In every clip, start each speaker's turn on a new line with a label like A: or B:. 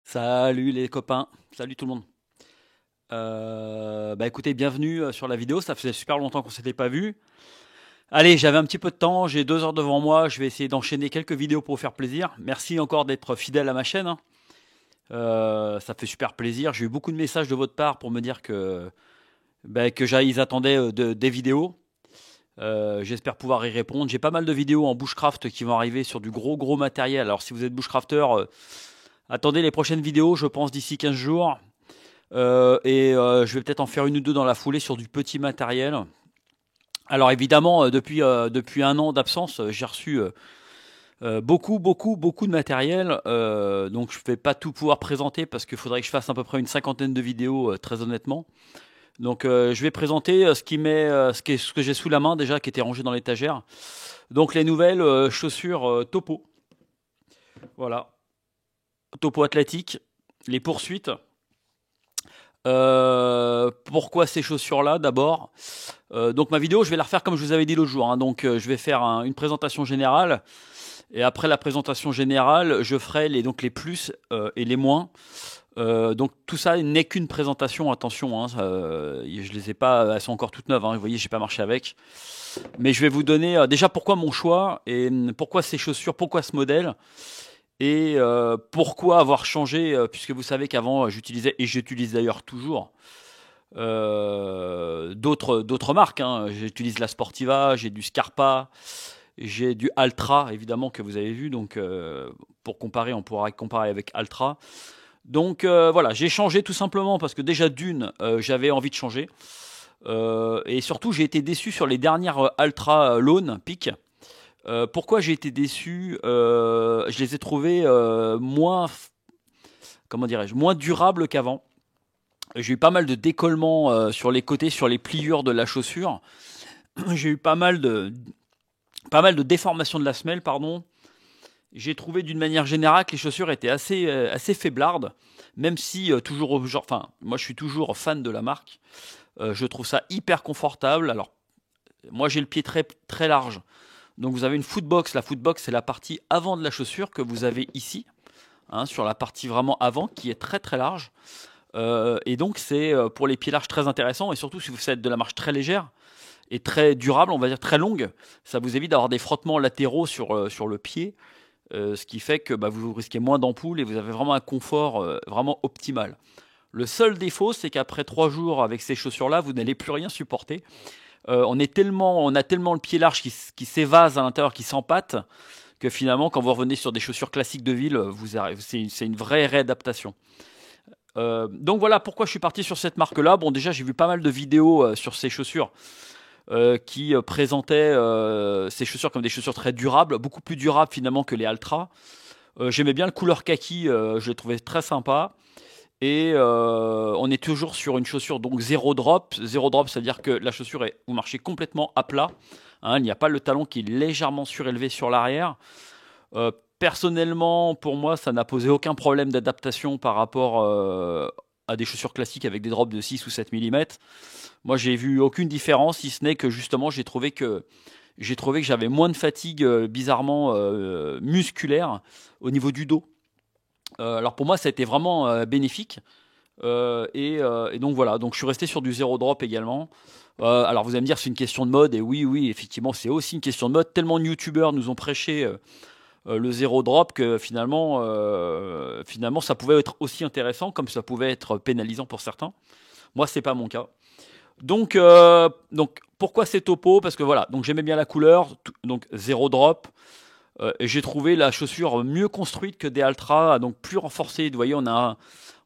A: Salut les copains, salut tout le monde. Écoutez, bienvenue sur la vidéo, ça faisait super longtemps qu'on s'était pas vu. Allez, j'avais un petit peu de temps, j'ai 2 heures devant moi, je vais essayer d'enchaîner quelques vidéos pour vous faire plaisir. Merci encore d'être fidèle à ma chaîne, hein. Ça fait super plaisir. J'ai eu beaucoup de messages de votre part pour me dire que ils attendaient des vidéos. J'espère pouvoir y répondre. J'ai pas mal de vidéos en bushcraft qui vont arriver sur du gros matériel. Alors si vous êtes bushcrafter, attendez les prochaines vidéos, je pense d'ici 15 jours. Je vais peut-être en faire une ou deux dans la foulée sur du petit matériel. Alors évidemment, depuis un an d'absence, j'ai reçu beaucoup de matériel. Donc je ne vais pas tout pouvoir présenter parce qu'il faudrait que je fasse à peu près une cinquantaine de vidéos, très honnêtement. Donc je vais présenter ce que j'ai sous la main déjà, qui était rangé dans l'étagère. Donc les nouvelles chaussures Topo. Voilà, Topo athlétique, les poursuites. Pourquoi ces chaussures-là d'abord? Donc ma vidéo, je vais la refaire comme je vous avais dit l'autre jour, hein. Donc je vais faire une présentation générale. Et après la présentation générale, je ferai donc les plus et les moins. Donc tout ça n'est qu'une présentation, attention, hein, je les ai pas, elles sont encore toutes neuves, hein, vous voyez, j'ai pas marché avec. Mais je vais vous donner déjà pourquoi mon choix et pourquoi ces chaussures, pourquoi ce modèle. Et pourquoi avoir changé, puisque vous savez qu'avant j'utilisais, et j'utilise d'ailleurs toujours, d'autres marques, hein. J'utilise la Sportiva, j'ai du Scarpa, j'ai du Altra, évidemment, que vous avez vu. Donc pour comparer, on pourra comparer avec Altra. Donc voilà, j'ai changé tout simplement parce que déjà j'avais envie de changer. Et surtout, j'ai été déçu sur les dernières Altra Lone Peak. Pourquoi j'ai été déçu? Je les ai trouvés comment dirais-je, moins durables qu'avant. J'ai eu pas mal de décollements sur les côtés, sur les pliures de la chaussure. J'ai eu pas mal de déformations de la semelle, pardon. J'ai trouvé d'une manière générale que les chaussures étaient assez faiblardes, même si enfin, moi je suis toujours fan de la marque. Je trouve ça hyper confortable. Alors, moi j'ai le pied très large. Donc vous avez une footbox. La footbox, c'est la partie avant de la chaussure que vous avez ici, hein, sur la partie vraiment avant, qui est très large. Et donc c'est pour les pieds larges très intéressant. Et surtout si vous faites de la marche très légère et très durable, on va dire très longue, ça vous évite d'avoir des frottements latéraux sur le pied. Ce qui fait que vous risquez moins d'ampoules et vous avez vraiment un confort vraiment optimal. Le seul défaut, c'est qu'après 3 jours avec ces chaussures-là, vous n'allez plus rien supporter. On a tellement le pied large qui s'évase à l'intérieur, qui s'empâte, que finalement, quand vous revenez sur des chaussures classiques de ville, c'est une vraie réadaptation. Donc voilà pourquoi je suis parti sur cette marque-là. Bon, déjà, j'ai vu pas mal de vidéos sur ces chaussures qui présentaient ces chaussures comme des chaussures très durables, beaucoup plus durables finalement que les Altra. J'aimais bien le couleur kaki, je le trouvais très sympa. Et on est toujours sur une chaussure donc zéro drop. Zéro drop, c'est-à-dire que la chaussure vous marchez complètement à plat, hein. Il n'y a pas le talon qui est légèrement surélevé sur l'arrière. Personnellement, pour moi, ça n'a posé aucun problème d'adaptation par rapport à des chaussures classiques avec des drops de 6 ou 7 mm. Moi, j'ai vu aucune différence, si ce n'est que justement, j'ai trouvé que j'avais moins de fatigue, bizarrement musculaire au niveau du dos. Alors pour moi, ça a été vraiment bénéfique. Et donc voilà, donc je suis resté sur du zéro drop également. Alors vous allez me dire c'est une question de mode, et oui, effectivement c'est aussi une question de mode. Tellement de youtubeurs nous ont prêché le zéro drop que finalement ça pouvait être aussi intéressant comme ça pouvait être pénalisant pour certains. Moi c'est pas mon cas. Donc pourquoi ces topos? Parce que voilà, donc j'aimais bien la couleur, donc zéro drop. Et j'ai trouvé la chaussure mieux construite que des Altra, donc plus renforcée. Vous voyez, on a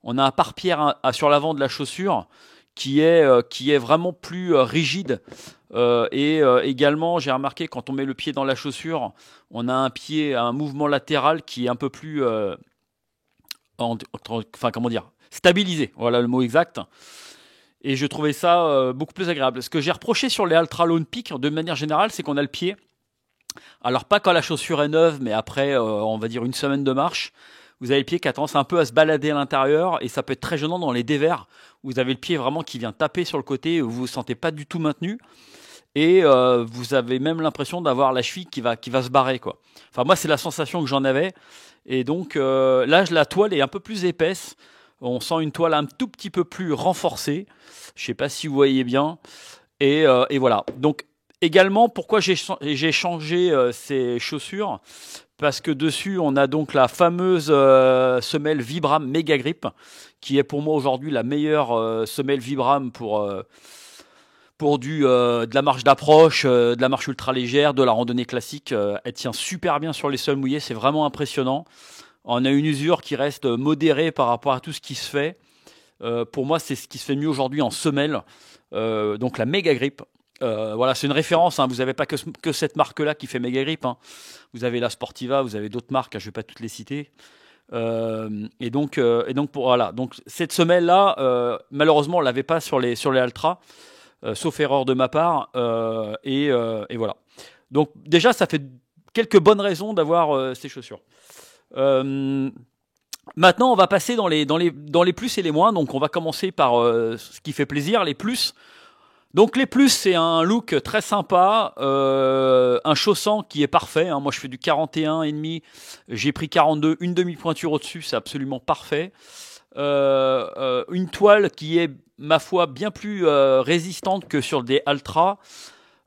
A: un pare-pierre sur l'avant de la chaussure qui est vraiment plus rigide. Également, j'ai remarqué quand on met le pied dans la chaussure, on a un mouvement latéral qui est un peu plus, enfin comment dire, stabilisé. Voilà le mot exact. Et je trouvais ça beaucoup plus agréable. Ce que j'ai reproché sur les Altra Lone Peak, de manière générale, c'est qu'on a le pied. Alors pas quand la chaussure est neuve, mais après, on va dire une semaine de marche, vous avez le pied qui a tendance un peu à se balader à l'intérieur et ça peut être très gênant dans les dévers. Vous avez le pied vraiment qui vient taper sur le côté, vous vous sentez pas du tout maintenu et vous avez même l'impression d'avoir la cheville qui va se barrer, quoi. Enfin moi c'est la sensation que j'en avais Et donc là, la toile est un peu plus épaisse. On sent une toile un tout petit peu plus renforcée. Je ne sais pas si vous voyez bien. Et voilà. Donc également, pourquoi j'ai changé ces chaussures? Parce que dessus, on a donc la fameuse semelle Vibram Mega Grip, qui est pour moi aujourd'hui la meilleure semelle Vibram pour de la marche d'approche, de la marche ultra légère, de la randonnée classique. Elle tient super bien sur les sols mouillés, c'est vraiment impressionnant. On a une usure qui reste modérée par rapport à tout ce qui se fait. Pour moi, c'est ce qui se fait mieux aujourd'hui en semelle. Donc la Mega Grip. Voilà, c'est une référence. Hein. Vous n'avez pas que cette marque-là qui fait Mega Grip. Hein. Vous avez la Sportiva, vous avez d'autres marques. Hein, je ne vais pas toutes les citer. Et donc voilà. Donc cette semelle-là, malheureusement, on l'avait pas sur les Altra, sauf erreur de ma part. Et voilà. Donc déjà, ça fait quelques bonnes raisons d'avoir ces chaussures. Maintenant, on va passer dans les plus et les moins. Donc, on va commencer par ce qui fait plaisir, les plus. Donc, les plus, c'est un look très sympa, un chaussant qui est parfait. Hein. Moi, je fais du 41,5. J'ai pris 42, une demi-pointure au-dessus, c'est absolument parfait. Une toile qui est, ma foi, bien plus résistante que sur des Altra.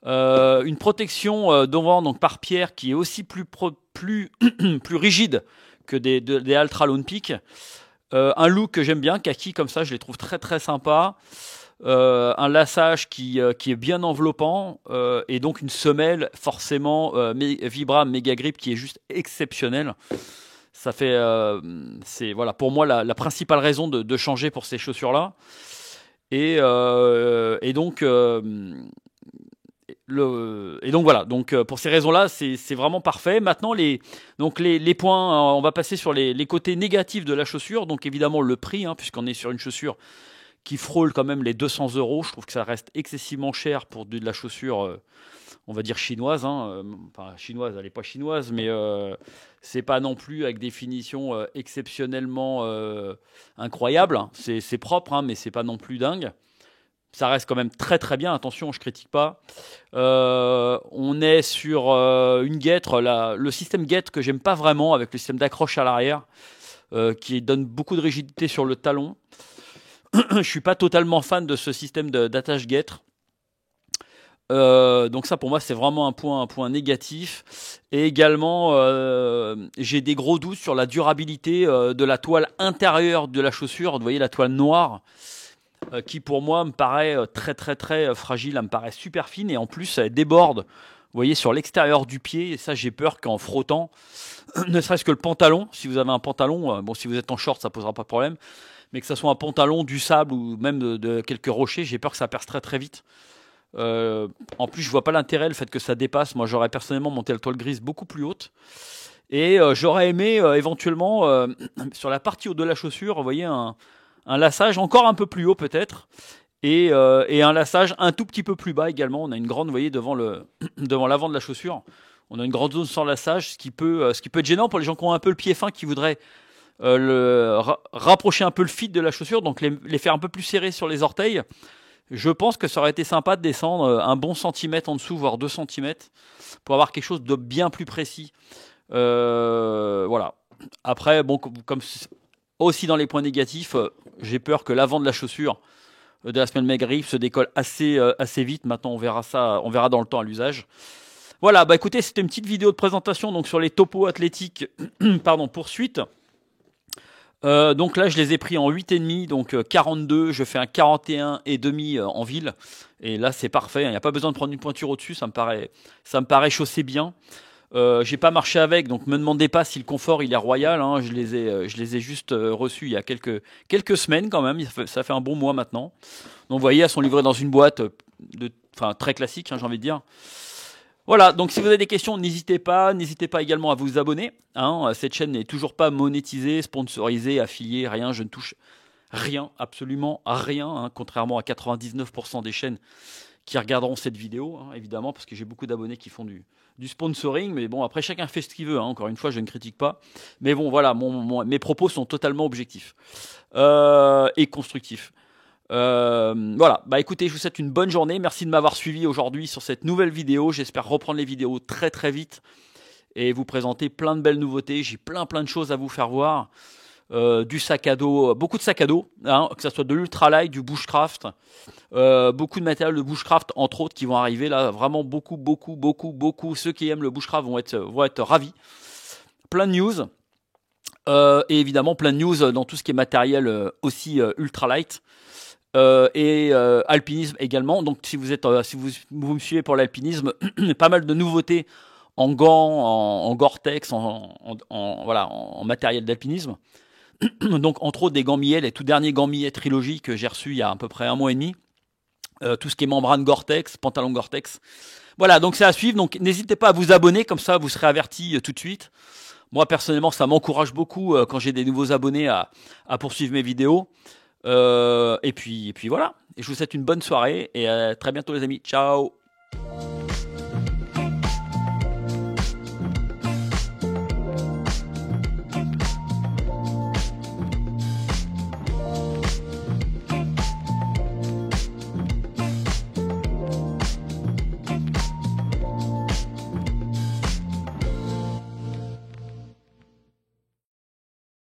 A: Une protection devant, donc par pierre, qui est aussi plus plus rigide que des Altra Lone Peak. Un look que j'aime bien, kaki comme ça, je les trouve très très sympas. Un lassage qui est bien enveloppant et donc une semelle forcément Vibram Mega Grip qui est juste exceptionnelle. Ça fait, c'est voilà pour moi la principale raison de changer pour ces chaussures-là. Et donc voilà, donc pour ces raisons-là, c'est vraiment parfait. Maintenant, les points, on va passer sur les côtés négatifs de la chaussure. Donc évidemment le prix, hein, puisqu'on est sur une chaussure qui frôle quand même les 200 €. Je trouve que ça reste excessivement cher pour de la chaussure, on va dire chinoise. Hein. Enfin, chinoise, elle n'est pas chinoise, mais c'est pas non plus avec des finitions exceptionnellement incroyables. C'est propre, hein, mais c'est pas non plus dingue. Ça reste quand même très très bien, attention, je critique pas. On est sur une guêtre, le système guêtre que j'aime pas vraiment, avec le système d'accroche à l'arrière, qui donne beaucoup de rigidité sur le talon. Je suis pas totalement fan de ce système d'attache guêtre. Donc ça pour moi c'est vraiment un point négatif. Et également j'ai des gros doutes sur la durabilité de la toile intérieure de la chaussure. Vous voyez la toile noire qui pour moi me paraît très très très fragile, elle me paraît super fine et en plus elle déborde. Vous voyez sur l'extérieur du pied et ça j'ai peur qu'en frottant, ne serait-ce que le pantalon, si vous avez un pantalon, bon si vous êtes en short ça posera pas de problème, mais que ça soit un pantalon, du sable ou même de quelques rochers, j'ai peur que ça perce très très vite. En plus, je vois pas l'intérêt, le fait que ça dépasse. Moi, j'aurais personnellement monté la toile grise beaucoup plus haute. Et j'aurais aimé éventuellement, sur la partie haute de la chaussure, vous voyez, un lassage encore un peu plus haut peut-être. Et un lassage un tout petit peu plus bas également. On a une grande, vous voyez, devant l'avant de la chaussure. On a une grande zone sans lassage, ce qui peut être gênant pour les gens qui ont un peu le pied fin, qui voudraient rapprocher un peu le fit de la chaussure, donc les faire un peu plus serrés sur les orteils. Je pense que ça aurait été sympa de descendre un bon centimètre en dessous, voire 2 centimètres, pour avoir quelque chose de bien plus précis. Voilà. Après, bon, comme aussi dans les points négatifs, j'ai peur que l'avant de la chaussure de la semelle Mega Grip se décolle assez vite. Maintenant, on verra dans le temps à l'usage. Voilà, bah écoutez, c'était une petite vidéo de présentation donc sur les topos athlétiques, pardon, poursuite. Donc là, je les ai pris en 8,5, donc 42. Je fais un 41,5 en ville. Et là, c'est parfait. Il n'y a pas besoin de prendre une pointure au-dessus. Ça me paraît chaussé bien. J'ai pas marché avec, donc me demandez pas si le confort il est royal. Hein. Je les ai juste reçus il y a quelques semaines quand même. Ça fait un bon mois maintenant. Donc vous voyez, elles sont livrées dans une boîte très classique, hein, j'ai envie de dire. Voilà, donc si vous avez des questions, n'hésitez pas également à vous abonner. Hein. Cette chaîne n'est toujours pas monétisée, sponsorisée, affiliée, rien. Je ne touche rien, absolument à rien, hein, contrairement à 99% des chaînes qui regarderont cette vidéo, hein, évidemment, parce que j'ai beaucoup d'abonnés qui font du sponsoring. Mais bon, après, chacun fait ce qu'il veut. Hein, encore une fois, je ne critique pas. Mais bon, voilà, mes propos sont totalement objectifs et constructifs. Voilà, bah écoutez, je vous souhaite une bonne journée. Merci de m'avoir suivi aujourd'hui sur cette nouvelle vidéo. J'espère reprendre les vidéos très très vite et vous présenter plein de belles nouveautés. J'ai plein de choses à vous faire voir. Du sac à dos, beaucoup de sacs à dos, hein, que ce soit de l'ultralight, du bushcraft, beaucoup de matériel de bushcraft entre autres qui vont arriver là, vraiment beaucoup. Ceux qui aiment le bushcraft vont être ravis. Plein de news. Et évidemment plein de news dans tout ce qui est matériel aussi ultralight. Alpinisme également. Donc si vous me suivez pour l'alpinisme, pas mal de nouveautés en gants, en Gore-Tex, voilà, en matériel d'alpinisme. Donc entre autres des gants Millet, les tout derniers gants Millet trilogie que j'ai reçus il y a à peu près 1 mois et demi. Tout ce qui est membrane Gore-Tex, pantalon Gore-Tex. Voilà, donc c'est à suivre. Donc n'hésitez pas à vous abonner, comme ça vous serez avertis tout de suite. Moi personnellement, ça m'encourage beaucoup quand j'ai des nouveaux abonnés à poursuivre mes vidéos. Et puis voilà. Et je vous souhaite une bonne soirée et à très bientôt les amis. Ciao.